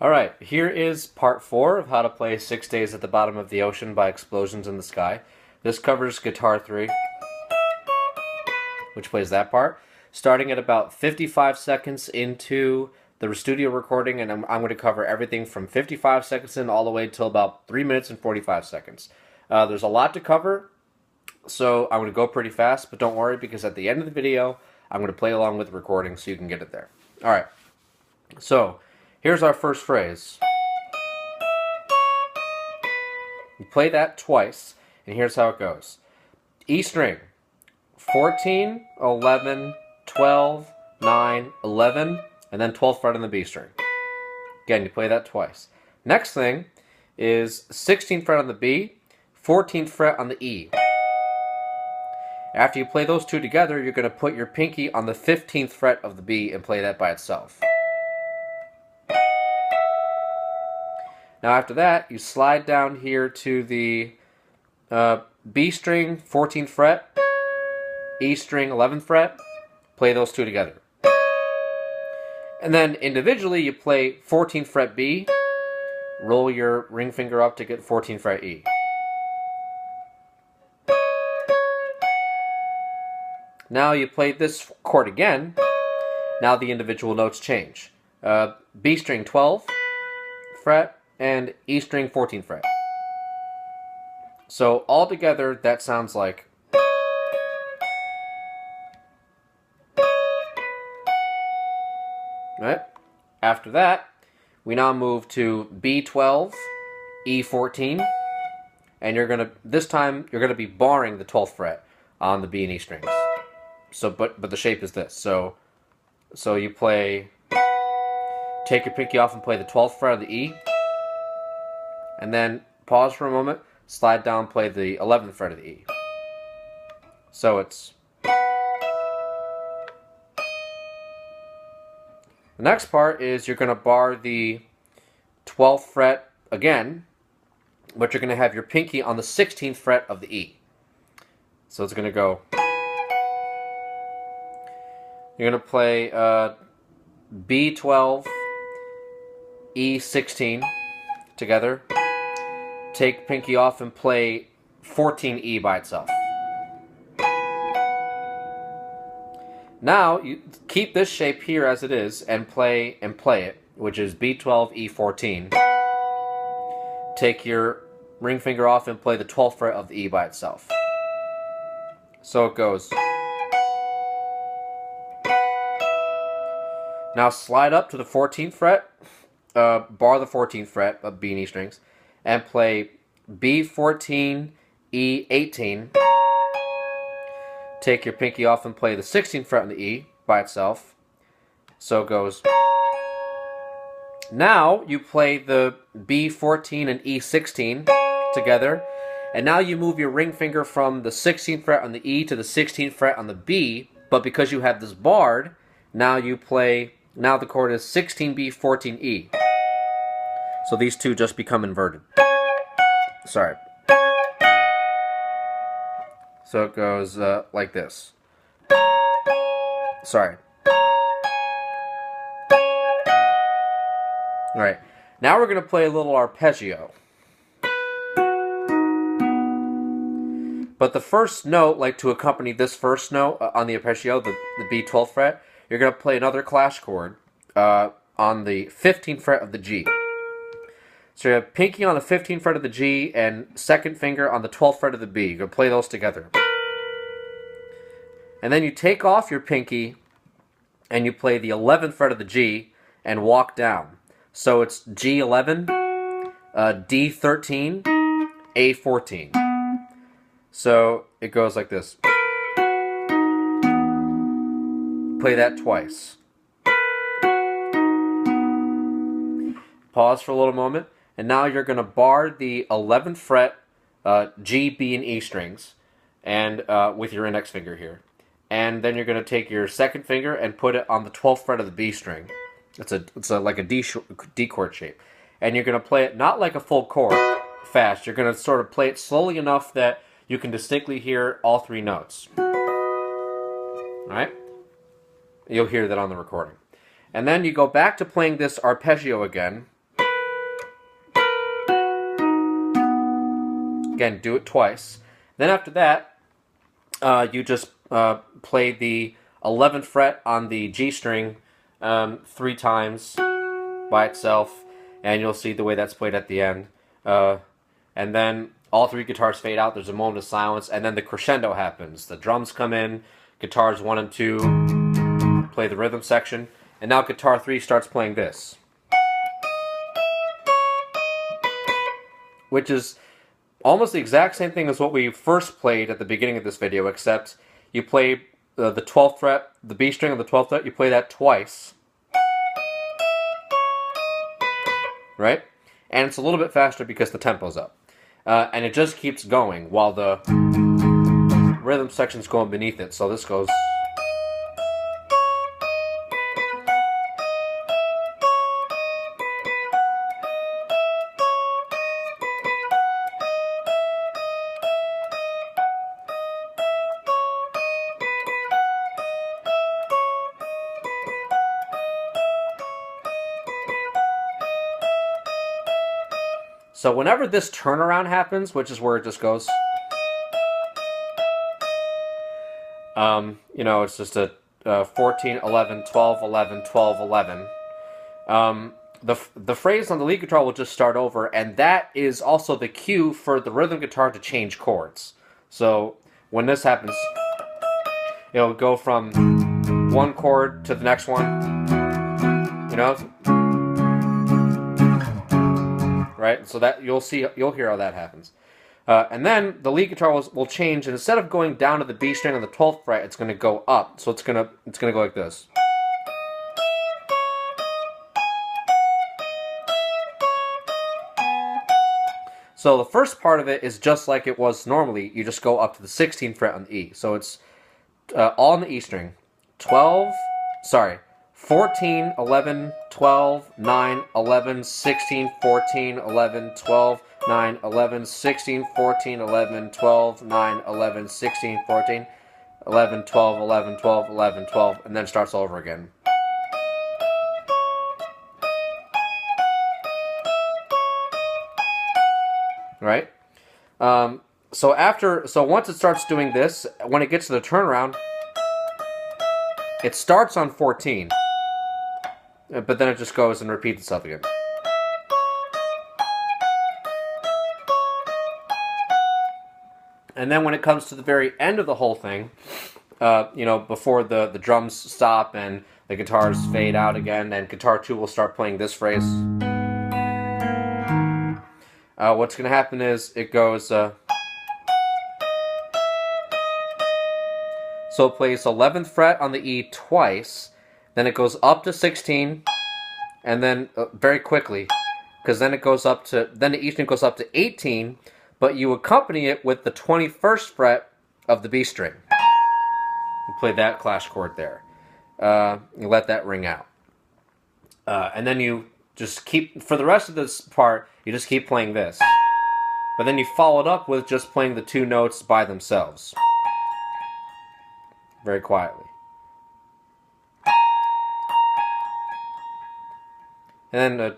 Alright, here is part 4 of how to play 6 Days at the Bottom of the Ocean by Explosions in the Sky. This covers guitar 3, which plays that part, starting at about 55 seconds into the studio recording, and I'm going to cover everything from 55 seconds in all the way till about 3 minutes and 45 seconds. There's a lot to cover, so I'm going to go pretty fast, but don't worry because at the end of the video, I'm going to play along with the recording so you can get it there. Alright, so here's our first phrase. You play that twice, and here's how it goes. E string, 14, 11, 12, 9, 11, and then 12th fret on the B string. Again, you play that twice. Next thing is 16th fret on the B, 14th fret on the E. After you play those two together, you're going to put your pinky on the 15th fret of the B and play that by itself. Now after that, you slide down here to the B string, 14th fret, E string, 11th fret, play those two together. And then individually, you play 14th fret B, roll your ring finger up to get 14th fret E. Now you play this chord again. Now the individual notes change. B string 12th fret and E string 14th fret. So all together that sounds like. Right? After that, we now move to B12, E14, and this time you're gonna be barring the 12th fret on the B and E strings. So, but the shape is this. So you play, take your pinky off and play the 12th fret of the E, and then pause for a moment, slide down, play the 11th fret of the E. So it's. The next part is you're going to bar the 12th fret again, but you're going to have your pinky on the 16th fret of the E. So it's going to go. You're going to play B12, E16 together. Take pinky off and play 14E by itself. Now you keep this shape here as it is and play it, which is B12, E14. Take your ring finger off and play the 12th fret of the E by itself. So it goes. Now slide up to the 14th fret, bar the 14th fret of B and E strings, and play B14, E18. Take your pinky off and play the 16th fret on the E by itself. So it goes. Now you play the B14 and E16 together, and now you move your ring finger from the 16th fret on the E to the 16th fret on the B, but because you have this barred, now the chord is 16B, 14E. So these two just become inverted. Sorry. So it goes like this. Sorry. Alright, now we're going to play a little arpeggio. But the first note, like to accompany this first note on the arpeggio, the B 12th fret, you're going to play another clash chord on the 15th fret of the G. So you have pinky on the 15th fret of the G and second finger on the 12th fret of the B. You're going to play those together. And then you take off your pinky and you play the 11th fret of the G and walk down. So it's G11, D13, A14. So it goes like this. Play that twice. Pause for a little moment. And now you're going to bar the 11th fret G, B, and E strings and with your index finger here. And then you're going to take your second finger and put it on the 12th fret of the B string. It's like a D chord shape. And you're going to play it not like a full chord fast. You're going to sort of play it slowly enough that you can distinctly hear all three notes. Alright? You'll hear that on the recording. And then you go back to playing this arpeggio again, Again, do it twice. Then after that, you just play the 11th fret on the G string 3 times by itself, and you'll see the way that's played at the end. And then all 3 guitars fade out. There's a moment of silence, and then the crescendo happens. The drums come in, guitars 1 and 2 play the rhythm section, and now guitar 3 starts playing this, which is almost the exact same thing as what we first played at the beginning of this video, except you play the 12th fret, the B string on the 12th fret, you play that twice, right? And it's a little bit faster because the tempo's up. And it just keeps going while the rhythm section's going beneath it. So this goes... So whenever this turnaround happens, which is where it just goes, you know, it's just a 14, 11, 12, 11, 12, 11. The phrase on the lead guitar will just start over, and that is also the cue for the rhythm guitar to change chords. So when this happens, it'll go from one chord to the next one, you know? Right, so that you'll hear how that happens, and then the lead guitar will change, and instead of going down to the B string on the 12th fret, it's going to go up. So it's gonna go like this. So the first part of it is just like it was normally. You just go up to the 16th fret on the E. So it's all on the E string. 14, 11, 12, 9, 11, 16, 14, 11, 12, 9, 11, 16, 14, 11, 12, 9, 11, 16, 14, 11, 12, 11, 12, 11, 12, and then starts all over again. Right? So once it starts doing this, when it gets to the turnaround, it starts on 14. But then it just goes and repeats itself again. And then when it comes to the very end of the whole thing, you know, before the drums stop and the guitars fade out again, and guitar 2 will start playing this phrase. What's going to happen is it goes... so it plays 11th fret on the E twice, then it goes up to 16, and then very quickly, because then it goes up to, then the E string goes up to 18, but you accompany it with the 21st fret of the B string. You play that clash chord there. You let that ring out. And then you just keep, for the rest of this part, you just keep playing this. But then you follow it up with just playing the 2 notes by themselves. Very quietly. And then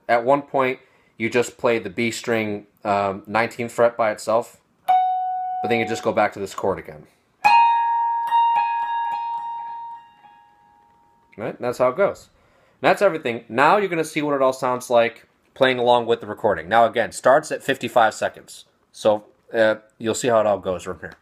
at one point, you just play the B string 19th fret by itself, but then you just go back to this chord again. Right? That's how it goes. And that's everything. Now you're going to see what it all sounds like playing along with the recording. Now again, starts at 55 seconds. So you'll see how it all goes from here.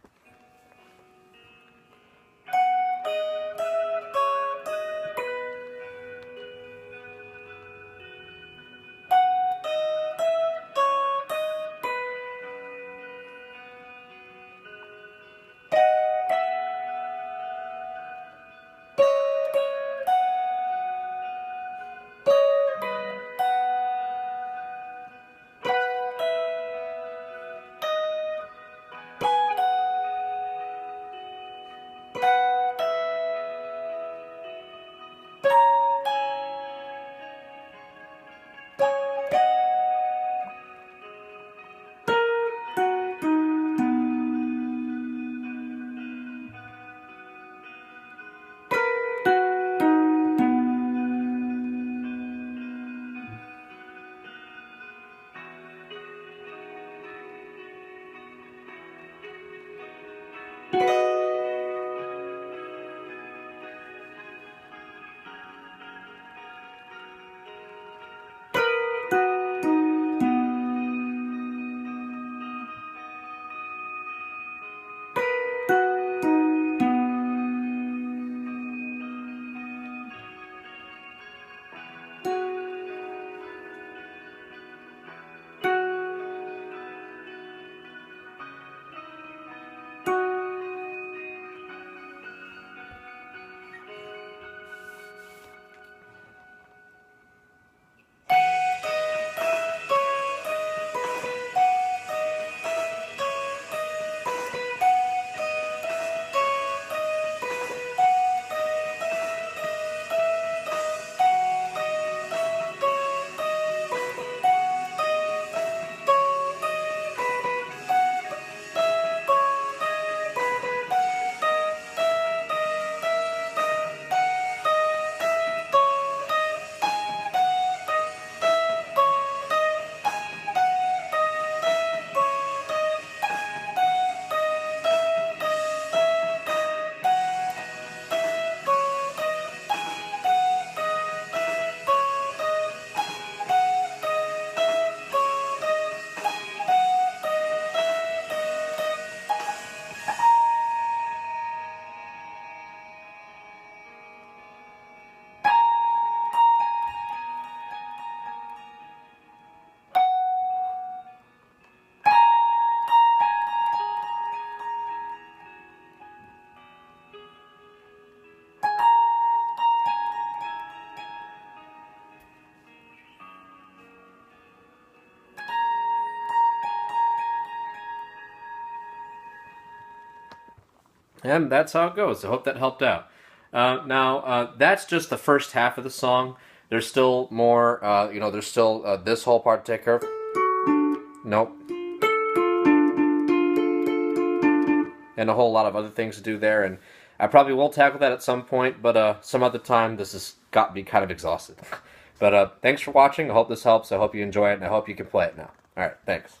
And that's how it goes. I hope that helped out. Now, that's just the first half of the song. There's still more, there's still this whole part to take care of. Nope. And a whole lot of other things to do there, and I probably will tackle that at some point, but some other time. This has got me kind of exhausted. But thanks for watching. I hope this helps. I hope you enjoy it, and I hope you can play it now. All right, thanks.